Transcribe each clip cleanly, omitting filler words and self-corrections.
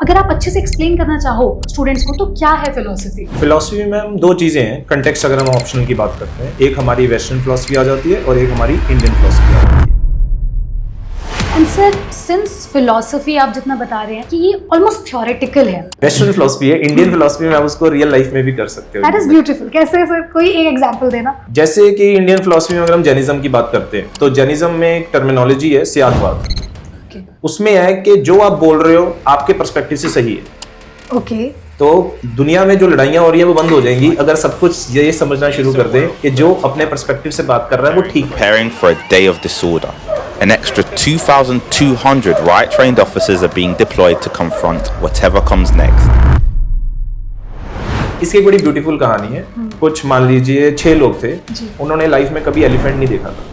अगर आप अच्छे से एक्सप्लेन करना चाहो स्टूडेंट्स को तो क्या है फिलोसफी? फिलोसफी में हम दो चीज़ें हैं। कंटेक्स्ट अगर हम ऑप्शनल की बात करते हैं, एक हमारी वेस्टर्न फिलोसफी आ जाती है और एक हमारी इंडियन फिलोसफी आ जाती है। एंड सर, सिंस फिलोसफी आप जितना बता रहे हैं कि ये ऑलमोस्ट थ्योरेटिकल है, वेस्टर्न फिलोसफी है, इंडियन फिलोसफी में आप उसको रियल लाइफ में भी कर सकते हो। That is beautiful. कैसे सर, कोई एक एग्जांपल देना। जैसे कि इंडियन फिलोसफी में अगर हम जैनिज्म की बात करते हैं तो जैनिज्म में एक टर्मिनोलॉजी है सियादवाद। उसमें है कि जो आप बोल रहे हो आपके पर्सपेक्टिव से सही है। ओके। तो दुनिया में जो लड़ाइयां हो रही है वो बंद हो जाएंगी अगर सब कुछ ये समझना शुरू कर दे कि जो अपने पर्सपेक्टिव से बात कर रहा है वो ठीक है। Preparing for a day of disorder. An extra 2,200 right-trained officers are being deployed to confront whatever comes next. इसकी एक बड़ी ब्यूटीफुल कहानी है। कुछ मान लीजिए 6 लोग थे, उन्होंने लाइफ में कभी एलिफेंट नहीं देखा था।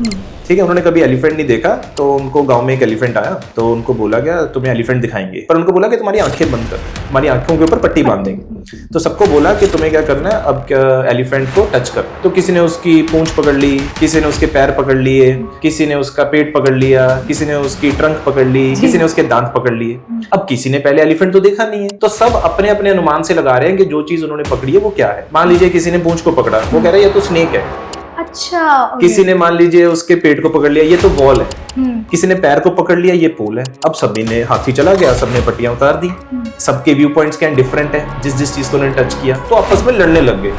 ठीक है, उन्होंने कभी एलिफेंट नहीं देखा तो उनको गांव में एक एलिफेंट आया तो उनको बोला गया तुम्हें एलिफेंट दिखाएंगे, पर उनको बोला कि तुम्हारी आंखें बंद कर, तुम्हारी आंखों के ऊपर पट्टी बांध देंगे। तो सबको बोला कि तुम्हें क्या करना है, अब एलिफेंट को टच कर। तो किसी ने उसकी पूंछ पकड़ ली, किसी ने उसके पैर पकड़ लिए, किसी ने उसका पेट पकड़ लिया, किसी ने उसकी ट्रंक पकड़ ली, किसी ने उसके दांत पकड़ लिए। अब किसी ने पहले एलिफेंट तो देखा नहीं है, तो सब अपने अपने अनुमान से लगा रहे हैं कि जो चीज उन्होंने पकड़ी है वो क्या है। मान लीजिए किसी ने पूंछ को पकड़ा, वो कह रहा है ये तो स्नेक है। अच्छा। किसी ने मान लीजिए उसके पेट को पकड़ लिया, ये तो बॉल है। किसी ने पैर को पकड़ लिया, ये पोल है। अब सभी ने हाथी चला गया, सबने पट्टियां उतार दी। सबके व्यू पॉइंट्स क्या डिफरेंट है, जिस जिस चीज को उन्होंने टच किया तो आपस में लड़ने लग गए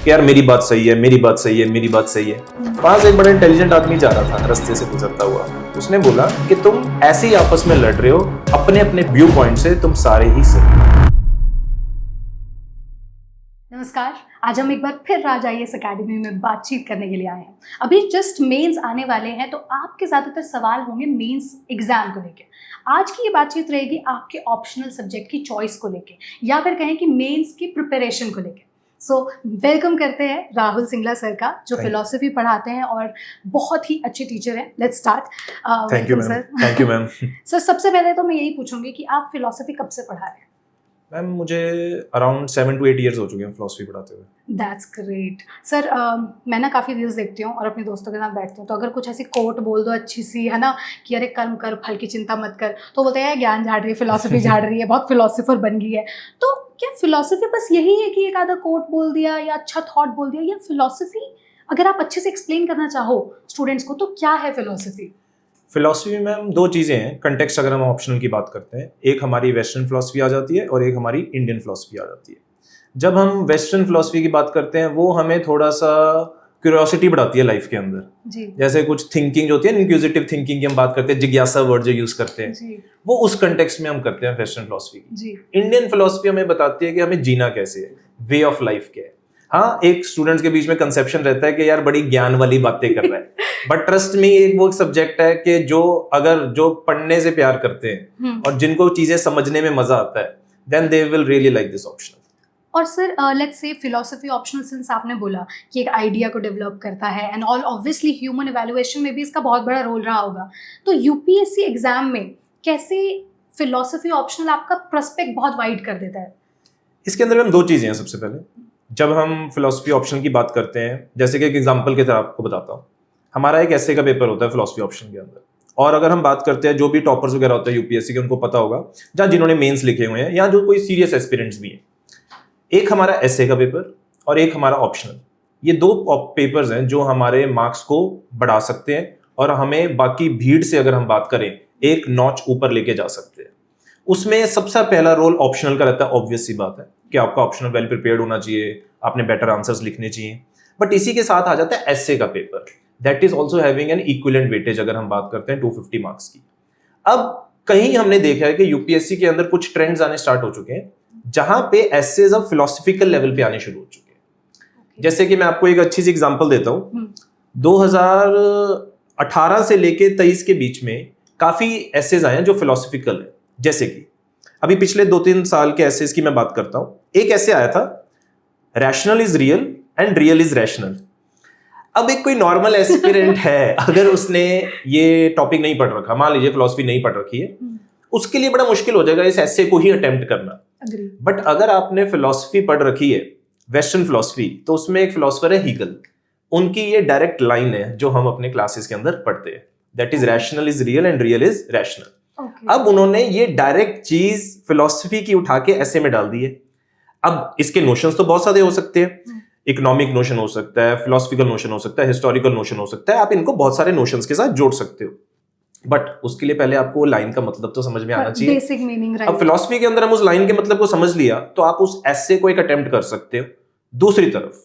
कि यार मेरी बात सही है, मेरी बात सही है, मेरी बात सही है। पास एक बड़ा इंटेलिजेंट आदमी जा रहा था रास्ते से गुजरता हुआ, उसने बोला कि तुम ऐसे ही आपस में लड़ रहे हो, अपने अपने व्यू पॉइंट से तुम सारे ही सही। नमस्कार, आज हम एक बार फिर राज IAS अकेडमी में बातचीत करने के लिए आए हैं। अभी जस्ट मेंस आने वाले हैं तो आपके ज़्यादातर सवाल होंगे मेंस एग्जाम को लेके। आज की ये बातचीत रहेगी आपके ऑप्शनल सब्जेक्ट की चॉइस को लेके या फिर कहें कि मेंस की प्रिपरेशन को लेके। सो वेलकम करते हैं राहुल सिंगला सर का, जो फिलोसफी पढ़ाते हैं और बहुत ही अच्छे टीचर हैं। Let's start. Thank you ma'am. Thank you ma'am. Sir, सबसे पहले तो मैं यही पूछूंगी कि आप फिलोसफी कब से पढ़ा रहे हैं? मैम मुझे अराउंड 7 to 8 years हो चुके हैं फिलोसफी पढ़ाते हुए। That's great sir. मैं ना काफ़ी रील्स देखती हूँ और अपने दोस्तों के साथ बैठती हूँ, तो अगर कुछ ऐसी कोट बोल दो अच्छी सी, है ना, कि अरे कर्म कर फल की चिंता मत कर, तो बोलते हैं ज्ञान झाड़ रही है, फिलोसफी झाड़ रही है, बहुत फिलोसफर बन गई है। तो क्या फिलोसफी बस यही है कि एक आधा कोट बोल दिया या अच्छा थॉट बोल दिया, या फिलोसफी अगर आप अच्छे से एक्सप्लेन करना चाहो स्टूडेंट्स को तो क्या है फिलोसफी? फिलोसफी में हम दो चीज़ें हैं। कंटेक्स्ट अगर हम ऑप्शनल की बात करते हैं, एक हमारी वेस्टर्न फिलोसफी आ जाती है और एक हमारी इंडियन फिलोसफी आ जाती है। जब हम वेस्टर्न फिलोसफी की बात करते हैं वो हमें थोड़ा सा क्यूरियोसिटी बढ़ाती है लाइफ के अंदर जी। जैसे कुछ थिंकिंग जो होती है, इंक्विजिटिव थिंकिंग की हम बात करते हैं, जिज्ञासा वर्ड जो यूज करते हैं जी। वो उस कंटेक्स्ट में हम करते हैं वेस्टर्न फिलोसफी की। जी। इंडियन फिलोसफी हमें बताती है कि हमें जीना कैसे है, वे ऑफ लाइफ क्या है। हाँ, एक स्टूडेंट्स के बीच में कंसेप्शन रहता है कि यार बड़ी ज्ञान वाली बातें कर रहा है, बट ट्रस्ट में एक वो सब्जेक्ट है कि जो पढ़ने से प्यार करते हैं और जिनको चीजें समझने में मजा आता है, then they will really like this option. और sir, let's say philosophy optional, since आपने बोला कि एक आइडिया को डेवलप करता है and all, obviously human evaluation में भी इसका बहुत बड़ा रोल रहा होगा, तो यूपीएससी एग्जाम में कैसे फिलोसफी ऑप्शनल आपका प्रोस्पेक्ट बहुत वाइड कर देता है? इसके अंदर हम दो चीजें हैं। सबसे पहले जब हम फिलोसफी ऑप्शन की बात करते हैं, जैसे कि एक एग्जांपल के तरह आपको बताता हूँ, हमारा एक एसे का पेपर होता है फिलोसफी ऑप्शन के अंदर, और अगर हम बात करते हैं जो भी टॉपर्स वगैरह होते हैं यूपीएससी के, उनको पता होगा, जहाँ जिन्होंने मेंस लिखे हुए हैं या जो कोई सीरियस एस्पिरेंट्स भी हैं, एक हमारा एसे का पेपर और एक हमारा ऑप्शनल, ये दो पेपर्स हैं जो हमारे मार्क्स को बढ़ा सकते हैं और हमें बाकी भीड़ से अगर हम बात करें एक नॉच ऊपर लेके जा सकते हैं। उसमें सबसे पहला रोल ऑप्शनल का रहता है। ऑब्वियस सी बात है कि आपका ऑप्शनल वेल प्रिपेयर्ड होना चाहिए, आपने बेटर आंसर्स लिखने चाहिए, बट इसी के साथ आ जाता है एसे का paper, that is also having an equivalent weightage अगर हम बात करते हैं 250 मार्क्स की। अब कहीं हमने देखा है कि यूपीएससी के अंदर कुछ ट्रेंड्स आने स्टार्ट हो चुके हैं जहां पे एसेज अब फिलोसफिकल लेवल पे आने शुरू हो चुके हैं। जैसे कि मैं आपको एक अच्छी सी एग्जांपल देता हूं, 2018 से लेके 23 के बीच में काफी एसेज आए हैं जो फिलोसफिकल है। जैसे कि अभी पिछले 2-3 साल के एसेज की मैं बात करता हूं, एक ऐसे आया था, rational is real and real is rational. अब एक कोई नॉर्मल एस्पिरेंट है, अगर उसने ये टॉपिक नहीं पढ़ रखा, मान लीजिए फिलोसफी नहीं पढ़ रखी है, उसके लिए बड़ा मुश्किल हो जाएगा इस एसे को ही अटेम्प्ट करना। बट अगर आपने फिलोसफी पढ़ रखी है, वेस्टर्न फिलोसफी, तो उसमें एक फिलोसफर है हीगल, उनकी ये डायरेक्ट लाइन है जो हम अपने क्लासेस के अंदर पढ़ते हैं, that is rational is real and real is rational. Okay. अब उन्होंने ये डायरेक्ट चीज फिलॉसफी की उठा के ऐसे में डाल दी है। अब इसके नोशंस तो बहुत सारे हो सकते हैं, इकोनॉमिक नोशन हो सकता है, फिलोसफिकल नोशन हो सकता है, हिस्टोरिकल नोशन हो सकता है, आप इनको बहुत सारे नोशंस के साथ जोड़ सकते हो, बट उसके लिए पहले आपको लाइन का मतलब तो समझ में आना चाहिए, बेसिक मीनिंग। अब फिलॉसफी के अंदर हम उस लाइन के मतलब को समझ लिया तो आप उस एसे को एक अटेम्प्ट कर सकते हो। दूसरी तरफ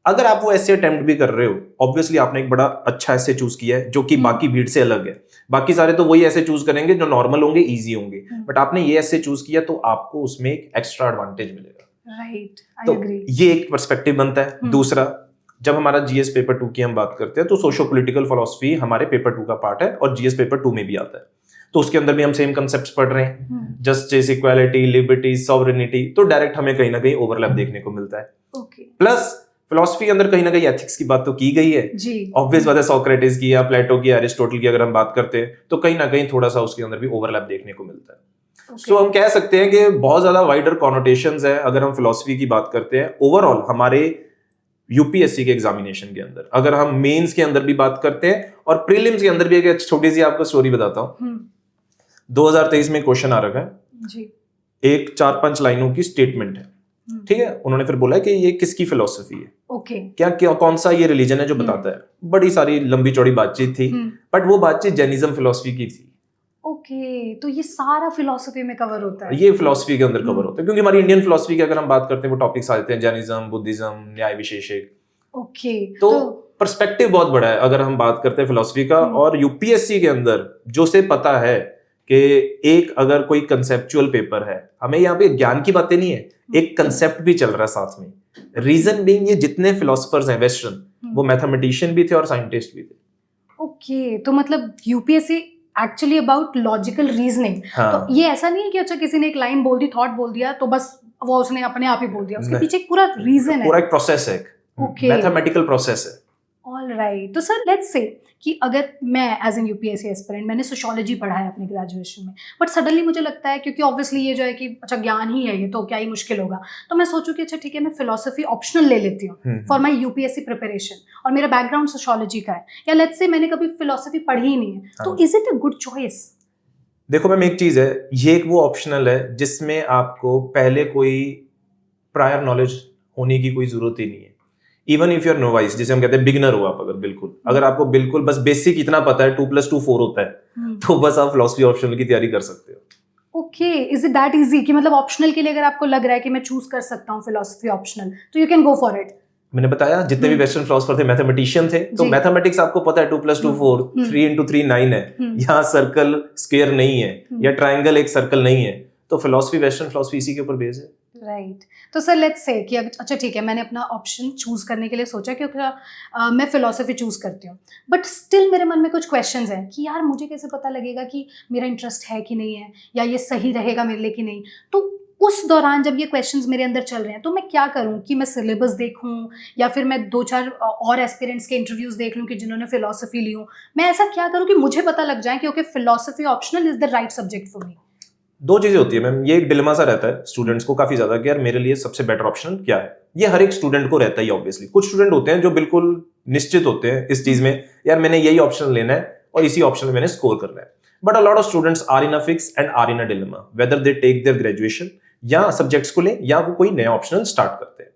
अगर आप वो ऐसे अटेम्प्ट भी कर रहे हो, ऑब्वियसली आपने एक बड़ा अच्छा ऐसे चूज किया है जो कि बाकी भीड़ से अलग है, बाकी सारे तो वही ऐसे चूज करेंगे जो नॉर्मल होंगे, इजी होंगे, बट आपने ये ऐसे चूज किया तो आपको उसमें एक एक्स्ट्रा एडवांटेज मिलेगा। राइट, तो आई एग्री। ये एक पर्सपेक्टिव बनता है। दूसरा, जब हमारा जीएस पेपर 2 की हम बात करते हैं तो सोशो पॉलिटिकल फिलॉसफी हमारे पेपर 2 का पार्ट है और जीएस पेपर 2 में भी आता है, तो उसके अंदर भी हम सेम कंसेप्ट्स पढ़ रहे हैं, जस्टिस, इक्वालिटी, लिबर्टी, सॉवरेनिटी, तो डायरेक्ट हमें कहीं ना कहीं ओवरलैप देखने को मिलता है। ओके। प्लस फिलॉसफी के अंदर कहीं ना कहीं एथिक्स की बात तो की गई है जी, ऑब्वियस बात है, सोक्रेटिस की या प्लेटो की, एरिस्टोटल की अगर हम बात करते हैं तो कहीं ना कहीं थोड़ा सा उसके अंदर भी ओवरलैप देखने को मिलता है। सो हम कह सकते हैं कि बहुत ज्यादा वाइडर कॉनोटेशंस है अगर हम फिलॉसफी की बात करते हैं ओवरऑल हमारे यूपीएससी के एग्जामिनेशन के अंदर। अगर हम मेंस के अंदर भी बात करते हैं और प्रीलिम्स के अंदर भी एक छोटी सी आपको स्टोरी बताता हूँ। 2023 में क्वेश्चन आ रखा है जी, एक 4-5 लाइनों की स्टेटमेंट है, ठीक है, उन्होंने फिर बोला कि ये किसकी फिलॉसफी है, ओके, क्या कौन सा ये रिलीजन है जो बताता है। बड़ी सारी लंबी चौड़ी बातचीत थी, बट वो बातचीत जैनिज्म फिलॉसफी की थी। ओके, तो ये सारा फिलॉसफी में कवर होता है। ये फिलॉसफी के अंदर कवर होता है क्योंकि हमारी इंडियन फिलॉसफी की अगर हम बात करते हैं वो टॉपिक्स आ जाते हैं जैनिज्म, बुद्धिज्म, न्याय विशेषक। ओके, तो पर्सपेक्टिव बहुत बड़ा है अगर हम बात करते हैं फिलॉसफी का। और यूपीएससी के अंदर जो से पता है कि एक अगर कोई कंसेप्चुअल पेपर है, हमें यहाँ पे ज्ञान की बातें नहीं है, एक कंसेप्ट भी चल रहा है साथ में। रीजन बीइंग ये जितने फिलोसफर्स हैं वेस्टर्न, वो मैथमेटिशियन भी थे और साइंटिस्ट भी थे। ओके, तो मतलब UPSC actually about logical reasoning. हाँ। तो ये ऐसा नहीं है कि अच्छा किसी ने एक लाइन बोल दी, थॉट बोल दिया तो बस वो उसने अपने आप ही बोल दिया, उसके नहीं। पीछे एक पूरा रीजन है, पूरा एक प्रोसेस है, Okay. मैथमेटिकल प्रोसेस है। All right. तो सर लेट्स से कि अगर मैं एज एन यूपीएससी एस्पिरेंट मैंने सोशियोलॉजी पढ़ा है अपने ग्रेजुएशन में, बट सडनली मुझे लगता है क्योंकि ऑब्वियसली ये जो है कि अच्छा ज्ञान ही है ये तो क्या ही मुश्किल होगा, तो मैं सोचूं कि अच्छा ठीक है मैं फिलोसफी ऑप्शनल ले लेती हूँ फॉर माय यूपीएससी प्रिपरेशन और मेरा बैकग्राउंड सोशियोलॉजी का है, या लेट्स से मैंने कभी फिलोसफी पढ़ी ही नहीं है, तो is it a good choice? देखो मैम, एक चीज है, ये एक वो ऑप्शनल है जिसमें आपको पहले कोई प्रायर नॉलेज होने की कोई जरूरत ही नहीं है। Even if you are novice, जिसे हम कहते हैं बिगनर हो आप, अगर आपको बिल्कुल बस बेसिक इतना पता है 2+2 4 होता है, तो बस आप फिलॉसफी ऑप्शनल की तैयारी कर सकते हो। Okay, is it that easy कि मतलब ऑप्शनल के लिए अगर आपको लग रहा है कि मैं चूज कर सकता हूँ फिलोसफी ऑप्शनल, तो you can go for it? मैंने बताया जितने भी वेस्टर्न फिलोसफर थे मैथमेटिशियन थे, तो मैथमेटिक्स आपको पता है 2+2 4, 3 × 3 9 है, यहाँ सर्कल स्क्वायर नहीं है या ट्राइंगल एक सर्कल नहीं है, तो फिलोसफी वेस्टर्न फिलोसफी इसी के ऊपर बेस्ड है। राइट। तो सर लेट्स से कि अच्छा ठीक है मैंने अपना ऑप्शन चूज करने के लिए सोचा क्योंकि मैं फिलोसफी चूज करती हूँ, बट स्टिल मेरे मन में कुछ क्वेश्चंस हैं कि यार मुझे कैसे पता लगेगा कि मेरा इंटरेस्ट है कि नहीं है, या ये सही रहेगा मेरे लिए कि नहीं। तो उस दौरान जब ये क्वेश्चंस मेरे अंदर चल रहे हैं तो मैं क्या करूं कि मैं सिलेबस देखूं या फिर मैं 2-4 और एस्पिरेंट्स के इंटरव्यूज देख लूं कि जिन्होंने फिलोसफी ली हो। मैं ऐसा क्या करूं कि मुझे पता लग जाए कि okay philosophy optional is the right subject for me? दो चीजें होती है मैम, ये एक डिलेमा सा रहता है स्टूडेंट्स को काफी ज्यादा कि यार मेरे लिए सबसे बेटर ऑप्शन क्या है। ये हर एक स्टूडेंट को रहता है ऑब्वियसली। कुछ स्टूडेंट होते हैं जो बिल्कुल निश्चित होते हैं इस चीज में, यार मैंने यही ऑप्शन लेना है और इसी ऑप्शन में मैंने स्कोर करना है। But a lot of students are in a fix and are in a dilemma whether they take their graduation या सब्जेक्ट्स को ले या वो कोई नया ऑप्शनल स्टार्ट करते हैं।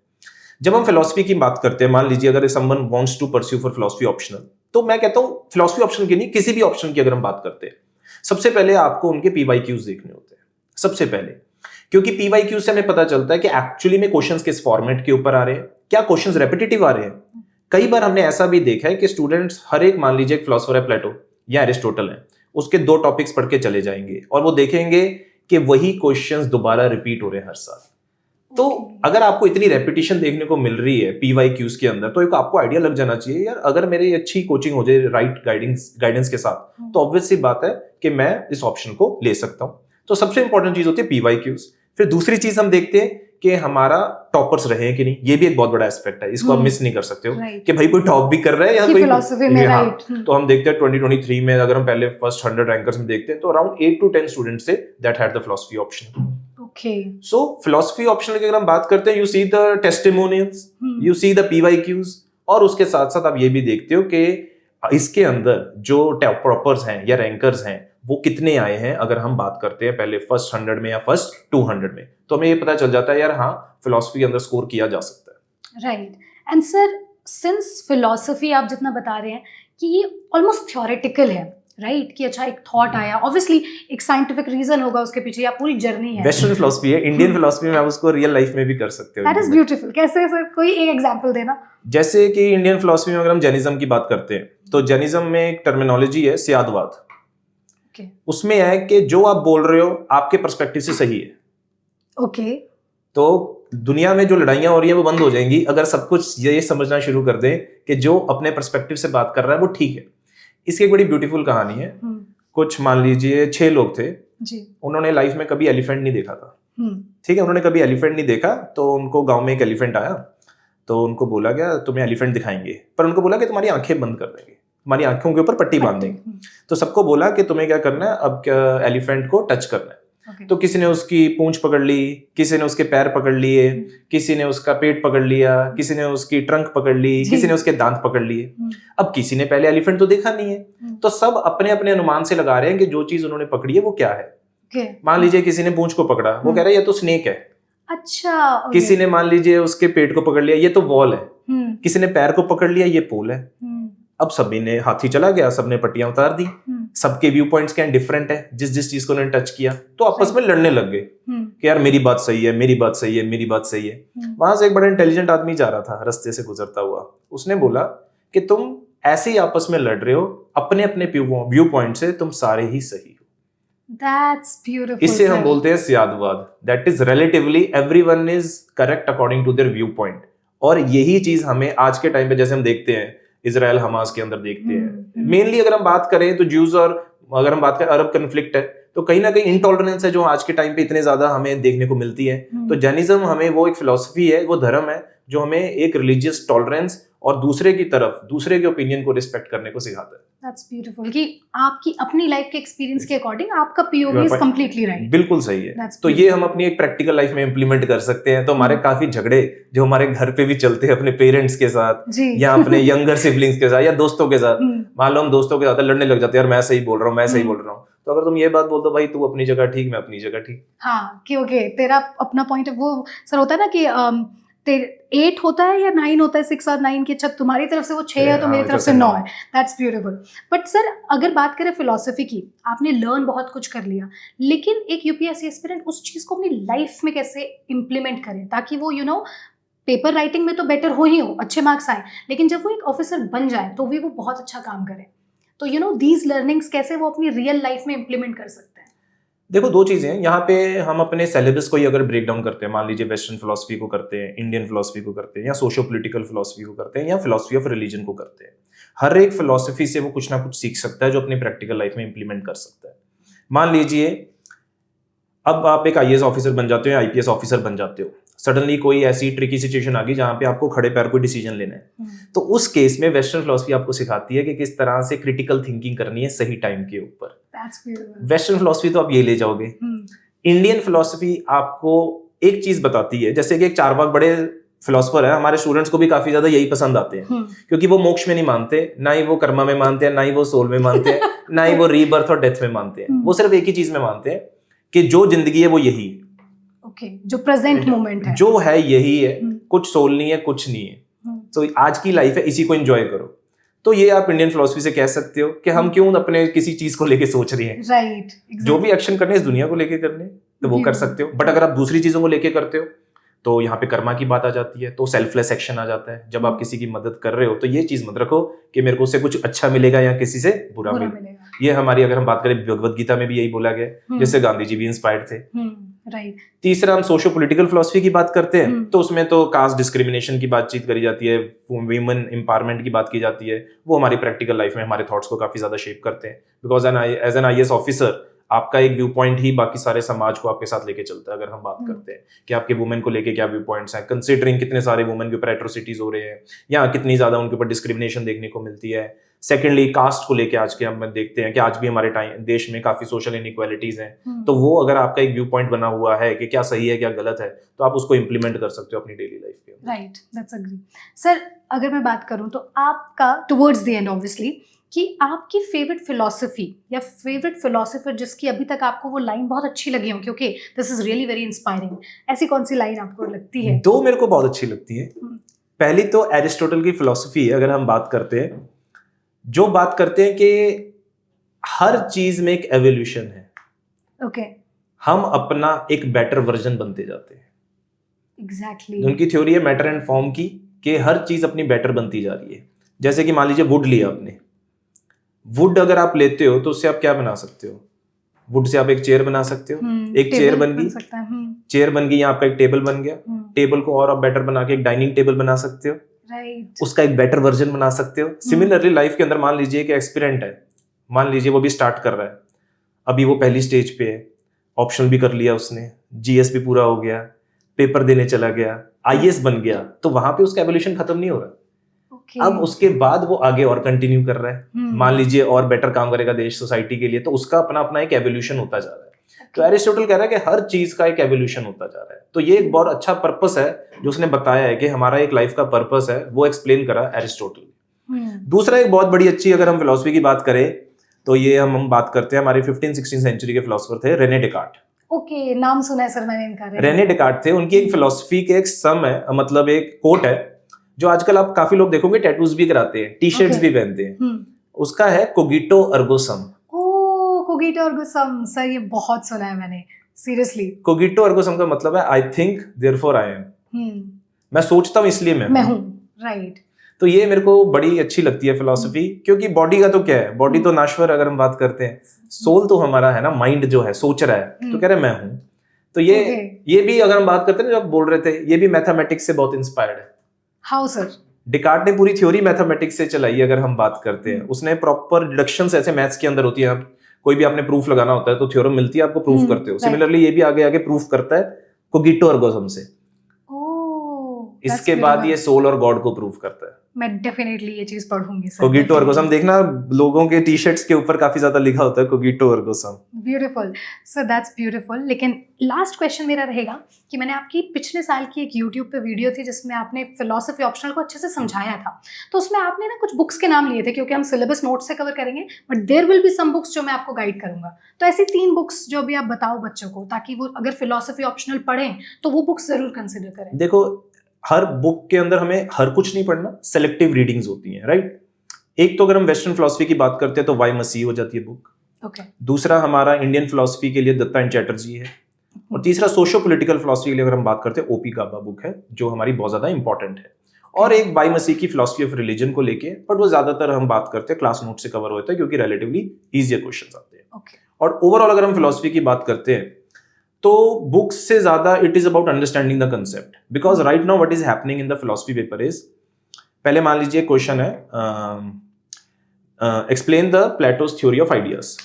जब हम फिलोसफी की बात करते हैं, मान लीजिए अगर someone wants to pursue for philosophy optional, तो मैं कहता हूं फिलोसफी ऑप्शन की नहीं, किसी भी ऑप्शन की अगर हम बात करते हैं, सबसे पहले आपको उनके पीवाईक्यूज देखने होते हैं सबसे पहले, क्योंकि पीवाईक्यू से हमें पता चलता है कि एक्चुअली में क्वेश्चंस किस फॉर्मेट के ऊपर आ रहे हैं, क्या क्वेश्चंस रेपिटेटिव आ रहे हैं। कई बार हमने ऐसा भी देखा है कि स्टूडेंट्स हर एक, मान लीजिए एक फिलोसोफर है प्लेटो या एरिस्टोटल है, उसके 2 टॉपिक्स पढ़ के चले जाएंगे और वो देखेंगे कि वही क्वेश्चंस दोबारा रिपीट हो रहे हैं हर साल। तो अगर आपको इतनी रेपिटेशन देखने को मिल रही है पीवाईक्यूज के अंदर, तो एक आपको आइडिया लग जाना चाहिए यार अगर मेरी अच्छी कोचिंग हो जाए राइट गाइडेंस के साथ, तो ऑब्वियस सी बात है कि मैं इस ऑप्शन को ले सकता हूं। तो सबसे इंपॉर्टेंट चीज होती है पीवाईक्यूज। फिर दूसरी चीज हम देखते हैं कि हमारा टॉपर्स रहे हैं कि नहीं, ये भी एक बहुत बड़ा एस्पेक्ट है, इसको आप मिस नहीं कर सकते हो कि भाई कोई टॉप भी कर रहा है या कोई फिलॉसफी में। राइट। तो हम देखते हैं 2023 में अगर हम पहले फर्स्ट 100 रैंकर्स में देखते हैं तो अराउंड 8 to 10 स्टूडेंट्स थे that had the philosophy option. Okay, so philosophy optional की अगर हम बात करते हैं, you see the testimonials, you see the PYQs, और उसके साथ साथ आप ये भी देखते हो कि इसके अंदर जो टॉपर्स हैं या रैंकर्स हैं वो कितने आए हैं अगर हम बात करते हैं पहले फर्स्ट 100 में या फर्स्ट 200 में, तो हमें ये पता चल जाता है यार हाँ फिलॉसफी के अंदर स्कोर किया जा सकता है। Right. And sir, since philosophy आप जितना बता रहे हैं कि ये ऑलमोस्ट थ्योरेटिकल है, राइट, कि अच्छा एक थॉट आया, ऑब्वियसली एक साइंटिफिक रीजन होगा उसके पीछे या पूरी जर्नी है। वेस्टर्न फिलॉसफी है, इंडियन फिलॉसफी में आप उसको रियल लाइफ में भी कर सकते हो। That is beautiful. कैसे सर, कोई एक एग्जांपल देना। जैसे कि इंडियन फिलॉसफी में अगर हम जैनिज्म की बात करते हैं तो जैनिज्म में एक टर्मिनोलॉजी है स्यादवाद। ओके उसमें है कि जो आप बोल रहे हो आपके पर्सपेक्टिव से सही है। ओके। तो दुनिया में जो लड़ाइयां हो रही है वो बंद हो जाएंगी अगर सब कुछ ये समझना शुरू कर दें कि जो अपने पर्सपेक्टिव से बात कर रहा है वो ठीक है। इसकी एक बड़ी ब्यूटीफुल कहानी है। कुछ मान लीजिए 6 लोग थे जी। उन्होंने लाइफ में कभी एलिफेंट नहीं देखा था। ठीक है, उन्होंने कभी एलिफेंट नहीं देखा तो उनको गांव में एक एलिफेंट आया तो उनको बोला गया तुम्हें एलिफेंट दिखाएंगे, पर उनको बोला कि तुम्हारी आंखें बंद कर देंगे, तुम्हारी आंखों के ऊपर पट्टी बांध देंगे। तो सबको बोला कि तुम्हें क्या करना है, अब एलिफेंट को टच करना है। तो किसी ने उसकी पूंछ पकड़ ली, किसी ने उसके पैर पकड़ लिए, किसी ने उसका पेट पकड़ लिया, किसी ने उसकी ट्रंक पकड़ ली, किसी ने उसके दांत पकड़ लिए। अब किसी ने पहले एलिफेंट तो देखा नहीं है तो सब अपने अपने अनुमान से लगा रहे हैं कि जो चीज उन्होंने पकड़ी है वो क्या है। मान लीजिए किसी ने पूंछ को पकड़ा, वो कह रहा है ये तो स्नेक है। अच्छा। किसी ने मान लीजिए उसके पेट को पकड़ लिया, ये तो वॉल है। किसी ने पैर को पकड़ लिया, ये पोल है। अब सभी ने, हाथी चला गया, सबने पट्टियां उतार दी। सबके व्यू पॉइंट्स क्या डिफरेंट है, जिस जिस चीज को उन्होंने टच किया तो आपस में लड़ने लग गए कि यार मेरी बात सही है, मेरी बात सही है, मेरी बात सही है। वहां से एक बड़ा इंटेलिजेंट आदमी जा रहा था रास्ते से गुजरता हुआ, उसने बोला कि तुम ऐसे ही आपस में लड़ रहे हो, अपने अपने व्यू पॉइंट से तुम सारे ही सही हो। That's beautiful. इसे हम बोलते हैं Syadvad. That is relatively everyone is correct according to their view point. और यही चीज हमें आज के टाइम पे जैसे हम देखते हैं इजराइल हमास के अंदर देखते हैं। मेनली अगर हम बात करें तो ज्यूज और अगर हम बात करें अरब कन्फ्लिक्ट है तो कहीं ना कहीं इंटॉलरेंस है जो आज के टाइम पे इतने ज्यादा हमें देखने को मिलती है। तो जैनिज्म हमें वो एक फिलॉसफी है, वो धर्म है जो हमें एक रिलीजियस टॉलरेंस और दूसरे की तरफ दूसरे के ओपिनियन को रिस्पेक्ट करने को सिखाता है। That's beautiful कि आपकी अपनी लाइफ के एक्सपीरियंस के अकॉर्डिंग आपका POV is completely right. बिल्कुल सही है। तो ये हम अपनी एक प्रैक्टिकल लाइफ में इम्प्लीमेंट कर सकते हैं। तो हमारे काफी झगड़े जो हमारे घर पे भी चलते हैं अपने पेरेंट्स के साथ या अपने यंगर सिबलिंग्स के साथ या दोस्तों के साथ, मान लो हम दोस्तों के साथ लड़ने लग जाते हैं, यार मैं सही बोल रहा हूँ, मैं सही बोल रहा हूँ। तो अगर तुम ये बात बोल दो भाई तू अपनी जगह ठीक, मैं अपनी जगह ठीक। हाँ कि ओके तेरा अपना पॉइंट है। वो सर होता है ना कि 8 होता है या 9 होता है, 6 और 9 की, अच्छा तुम्हारी तरफ से वो 6 है तो मेरी तरफ से 9 है। That's beautiful. बट सर अगर बात करें फिलोसफी की, आपने लर्न बहुत कुछ कर लिया, लेकिन एक यूपीएससी एस्पिरेंट उस चीज़ को अपनी लाइफ में कैसे इम्प्लीमेंट करे ताकि वो पेपर राइटिंग में तो बेटर हो ही हो, अच्छे मार्क्स आए, लेकिन जब वो एक ऑफिसर बन जाए तो भी वो बहुत अच्छा काम करे। तो दीज लर्निंग्स कैसे वो अपनी रियल लाइफ में इम्प्लीमेंट कर सकते हैं? देखो 2 चीजें हैं यहाँ पे। हम अपने सिलेबस को ही अगर ब्रेक डाउन करते हैं, मान लीजिए वेस्टर्न फिलोसफी को करते हैं, इंडियन फिलोसफी को करते हैं, या सोशियो पॉलिटिकल फिलोसफी को करते हैं, या फिलोसफी ऑफ रिलीजन को करते हैं, हर एक फिलोसफी से वो कुछ ना कुछ सीख सकता है जो अपनी प्रैक्टिकल लाइफ में इंप्लीमेंट कर सकता है। मान लीजिए अब आप एक IAS ऑफिसर बन जाते हो या IPS ऑफिसर बन जाते हो, सडनली कोई ऐसी ट्रिकी सिचुएशन आ गई जहां पे आपको खड़े पैर कोई डिसीजन लेना है, तो उस केस में वेस्टर्न फिलोसफी आपको सिखाती है कि किस तरह से क्रिटिकल थिंकिंग करनी है सही टाइम के ऊपर। वेस्टर्न फिलोसफी तो आप ये ले जाओगे। इंडियन फिलोसफी आपको एक चीज बताती है, जैसे कि एक चारवाक बड़े फिलोसफर है, हमारे स्टूडेंट्स को भी काफी ज्यादा यही पसंद आते हैं क्योंकि वो मोक्ष में नहीं मानते, ना ही वो कर्मा में मानते हैं, ना ही वो सोल में मानते हैं, ना ही वो रीबर्थ और डेथ में मानते हैं। वो सिर्फ एक ही चीज में मानते हैं कि जो जिंदगी है वो यही है। जो प्रेजेंट मोमेंट है जो है यही है, कुछ सोल नहीं है, कुछ नहीं है। तो आज की लाइफ है, इसी को एंजॉय करो। तो ये आप इंडियन फिलोसफी से कह सकते हो कि हम क्यों अपने किसी चीज को लेके सोच रहे हैं। राइट। जो भी एक्शन करने इस दुनिया को लेके करने तो वो कर सकते हो, बट अगर आप दूसरी चीजों को लेके करते हो तो यहाँ पे कर्मा की बात आ जाती है, तो सेल्फलेस एक्शन आ जाता है। जब आप किसी की मदद कर रहे हो तो ये चीज मत रखो कि मेरे को उससे कुछ अच्छा मिलेगा या किसी से बुरा मिलेगा। ये हमारी, अगर हम बात करें भगवद गीता में भी यही बोला गया, जिससे गांधी जी भी इंस्पायर्ड थे। राइट। तीसरा हम सोशियो पॉलिटिकल फिलोसफी की बात करते हैं तो उसमें तो कास्ट डिस्क्रिमिनेशन की बातचीत करी जाती है, वुमेन एम्पावरमेंट की बात की जाती है। वो हमारी प्रैक्टिकल लाइफ में हमारे थॉट्स को काफी ज्यादा शेप करते हैं, because as an IAS officer आपका एक व्यू पॉइंट ही बाकी सारे समाज को आपके साथ लेके चलता है। अगर हम बात करते हैं कि आपके वुमेन को लेके क्या व्यू पॉइंट्स हैं, कंसीडरिंग कितने सारे वुमेन के ऊपर एट्रोसिटीज हो रहे हैं या कितनी ज्यादा उनके ऊपर डिस्क्रिमिनेशन देखने को मिलती है। सेकेंडली कास्ट को लेके आज के हम देखते हैं कि आज भी हमारे देश में काफी सोशल इनइक्वालिटीज हैं। तो वो अगर आपका एक व्यू पॉइंट बना हुआ है कि क्या सही है क्या गलत है, तो आप उसको इंप्लीमेंट कर सकते हो अपनी डेली लाइफ के। Right, that's agree. सर अगर मैं बात करूं तो आपका टुवर्ड्स द एंड ऑब्वियसली कि आपकी फेवरेट फिलॉसफी या फेवरेट फिलोसोफर जिसकी अभी तक आपको वो लाइन बहुत अच्छी लगी हो, क्योंकि this is really very inspiring, ऐसी कौन सी लाइन आपको लगती है? दो मेरे को बहुत अच्छी लगती है। पहली तो एरिस्टोटल की फिलॉसफी है, अगर हम बात करते हैं, जो बात करते हैं कि हर चीज में एक एवोल्यूशन है। ओके, हम अपना एक बेटर वर्जन बनते जाते हैं। एग्जैक्टली। उनकी थ्योरी है मैटर एंड फॉर्म की, कि हर चीज अपनी बेटर बनती जा रही है। जैसे कि मान लीजिए वुड लिया आपने, वुड अगर आप लेते हो तो उससे आप क्या बना सकते हो? वुड से आप एक चेयर बना सकते हो, एक चेयर बन गई, चेयर बन गई, यहाँ आपका एक टेबल बन गया, टेबल को और आप बेटर बना के एक डाइनिंग टेबल बना सकते हो, राइट, उसका एक बेटर वर्जन बना सकते हो। सिमिलरली लाइफ के अंदर मान लीजिए कि एक्सपेरिमेंट है, मान लीजिए वो भी स्टार्ट कर रहा है, अभी वो पहली स्टेज पे है, ऑप्शनल भी कर लिया उसने, जीएस भी पूरा हो गया, पेपर देने चला गया, आईएएस बन गया, तो वहां पे उसका एवोल्यूशन खत्म नहीं हो रहा। अब उसके बाद वो आगे और कंटिन्यू कर रहा है, मान लीजिए और बेटर काम करेगा देश सोसाइटी के लिए, तो उसका अपना अपना एक एवोल्यूशन होता जा रहा है। तो एरिस्टोटल कह रहा है कि हर चीज का एक एवोल्यूशन होता जा रहा है। तो ये एक बहुत अच्छा पर्पस है जो उसने बताया है कि हमारा एक लाइफ का पर्पस है, वो एक्सप्लेन करा एरिस्टोटल। दूसरा एक बहुत बड़ी अच्छी, अगर हम फिलॉसफी की बात करें तो ये हम बात करते हैं, हमारे 15-16 सेंचुरी के फिलोसोफर थे रेने डेकार्ट। ओके, नाम सुना है सर मैंने इनका। रेने डेकार्ट थे, उनकी एक फिलॉसफी के एक सम है, मतलब एक कोट है, जो आजकल आप काफी लोग देखोगे टैटूज भी कराते हैं, टी शर्ट्स भी पहनते हैं। उसका है कोगिटो अर्गो सम। ओह, कोगिटो अर्गो सम, सर ये बहुत सुना है मैंने, सीरियसली। कोगिटो अर्गो सम का मतलब है I think therefore I am, मैं सोचता हूं इसलिए मैं हूं, राइट। तो ये मेरे को बड़ी अच्छी लगती है फिलॉसफी, क्योंकि बॉडी का तो क्या है, बॉडी तो नाश्वर, अगर हम बात करते हैं, सोल तो हमारा है ना, माइंड जो है सोच रहा है, तो कह रहे मैं हूं। तो ये भी अगर हम बात करते हैं ना, जो आप बोल रहे थे, ये भी मैथमेटिक्स से बहुत इंस्पायर्ड है। How sir? डिकार्ट ने पूरी थ्योरी मैथमेटिक्स से चलाई, अगर हम बात करते हैं, उसने प्रॉपर डिडक्शंस ऐसे मैथ्स के अंदर होती है, कोई भी आपने प्रूफ लगाना होता है तो थ्योरम मिलती है आपको, प्रूफ करते हो। सिमिलरली ये भी आगे आगे प्रूफ करता है कोगिटो अर्गो सम से। इसके बाद ये सोल और गॉड को प्रूव करता है। मैं डेफिनेटली ये चीज पढ़ूंगी सर। कोगिटो अर्गो सम, देखना लोगों के टी शर्ट्स के ऊपर काफी ज्यादा लिखा होता है कोगिटो अर्गो सम। Beautiful sir, that's beautiful. लेकिन लास्ट क्वेश्चन मेरा रहेगा कि मैंने आपकी पिछले साल की एक यूट्यूब पे वीडियो थी जिसमें आपने फिलोसफी ऑप्शनल को अच्छे से समझाया था, तो उसमें आपने ना कुछ बुक्स के नाम लिए थे, क्योंकि हम सिलेबस नोट से कवर करेंगे, but there will be some books जो मैं आपको गाइड करूंगा। तो ऐसी 3 बुक्स जो भी आप बताओ बच्चों को, ताकि वो अगर फिलोसफी ऑप्शनल पढ़ें तो वो बुक्स जरूर कंसिडर करें। देखो, हर बुक के अंदर हमें हर कुछ नहीं पढ़ना, सेलेक्टिव रीडिंग्स होती हैं, राइट। एक तो अगर हम वेस्टर्न फिलोसफी की बात करते हैं तो वाई मसीह हो जाती है बुक। ओके। दूसरा हमारा इंडियन फिलोसफी के लिए दत्ता एंड चैटर्जी है, और तीसरा सोशो पॉलिटिकल फिलोसफी के लिए अगर हम बात करते हैं ओपी गाबा बुक है, जो हमारी बहुत ज्यादा इंपॉर्टेंट है। और एक वाई मसीह की फिलोसफी ऑफ रिलीजन को लेके, बट वो ज्यादातर हम बात करते हैं क्लास नोट से कवर होता है, क्योंकि रिलेटिवली इजियर क्वेश्चंस आते हैं। और ओवरऑल अगर हम फिलोसफी की बात करते हैं तो बुक्स से ज्यादा it is about understanding the concept, because right now what is happening in the philosophy paper is, पहले मान लीजिए क्वेश्चन है explain the plateaus theory of ideas.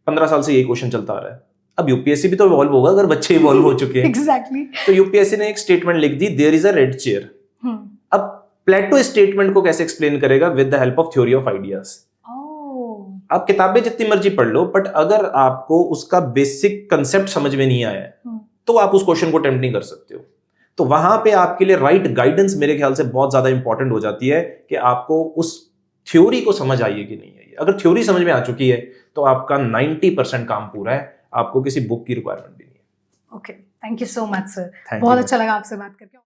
15 साल से ये क्वेश्चन चलता आ रहा है। अब यूपीएससी भी तो इवॉल्व होगा अगर बच्चे इवॉल्व हो चुके हैं। एग्जैक्टली। तो यूपीएससी ने एक स्टेटमेंट लिख दी, there is a red chair. अब प्लेटो स्टेटमेंट को कैसे एक्सप्लेन करेगा? With the help of theory of ideas. आप किताबें जितनी मर्जी पढ़ लो, बट अगर आपको उसका बेसिक कंसेप्ट समझ में नहीं आया है तो आप उस क्वेश्चन को अटेम्प्ट नहीं कर सकते हो। तो वहां पे आपके लिए राइट गाइडेंस मेरे ख्याल से बहुत ज्यादा इंपॉर्टेंट हो जाती है, कि आपको उस थ्योरी को समझ आई है कि नहीं आई है। अगर थ्योरी समझ में आ चुकी है तो आपका 90% काम पूरा है, आपको किसी बुक की रिक्वायरमेंट भी नहीं है। Okay, thank you so much sir, बहुत अच्छा लगा आपसे बात करके।